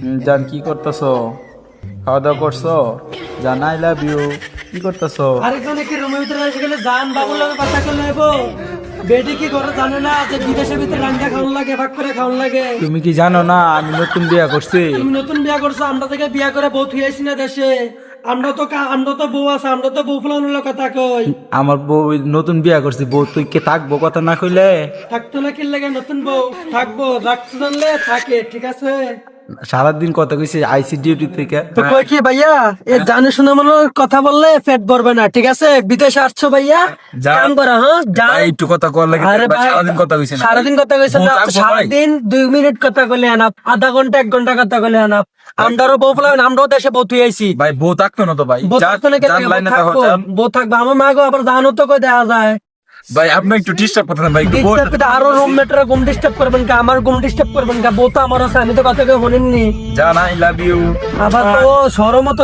জান কি করতেছো? খাওয়া দাওয়া করছো? জান আই লাভ ইউ। কি করতেছো? আরেকজনে কি রুমের ভিতরে এসে গেলে জান বাবুর লগে কথা কইলে হইব? বেটি কি করে জানে না যে বিদেশের ভিতরে রান্না খাওয়ান লাগে, ভাগ করে খাওয়ান লাগে? তুমি কি জানো না আমি নতুন বিয়া করছি? তুমি নতুন বিয়া করছো, আমরা থেকে বিয়া করে বউ থুয়েছি না দেশে। আমরা তো বউ আছে, আমরা তো বউ ফুলানোর লোক কথা কই। আমার বউ নতুন বিয়া করছি, বউ তুই কে থাকবো কথা না কইলে? থাকতো না কি লাগে? নতুন বউ থাকবো, রাখতে জানলে থাকে, ঠিক আছে? সারাদিন কথা কইছি আইসি ডিউটি থেকে। তো কই কি ভাইয়া, এ জানে শুনে মনে কথা বললে পেট ভরবে না, ঠিক আছে? বিদেশে আসছো ভাইয়া, যা। কাম করা, হ্যাঁ যা। ভাই, একটু কথা কর লাগে। আরে ভাই, ভাই, সারাদিন কথা কইছি না। সারাদিন কথা কইছে বউ না, থাকবো ভাই। সারাদিন 2 মিনিট কথা কইলে আনাপ, আধা ঘন্টা 1 ঘন্টা কথা কইলে আনাপ। আমরাও বউ ফুলাবেন, আমরাও দেশে বউ তুই আইছি। ভাই বউ থাকতো না তো ভাই। বউ যান, থাকতো না কেন? যান, লাইনে থাকো, থাকবো, যান। বউ থাকবো। আমার মা গো আবার দানো তো কই দেখা যায়। ভাই আপনি একটু ডিস্টার্ব করতেন ভাই, একটু বউ- ডিস্টার্ব করতে আরো রুমমেটরা ঘুম ডিস্টার্ব করবেন কা? আমার ঘুম ডিস্টার্ব করবেন কা? বউ তো আমার আছে, আমি তো কথা কেউ শুনিনি। জান আই লাভ ইউ। আবার তো সরম মতো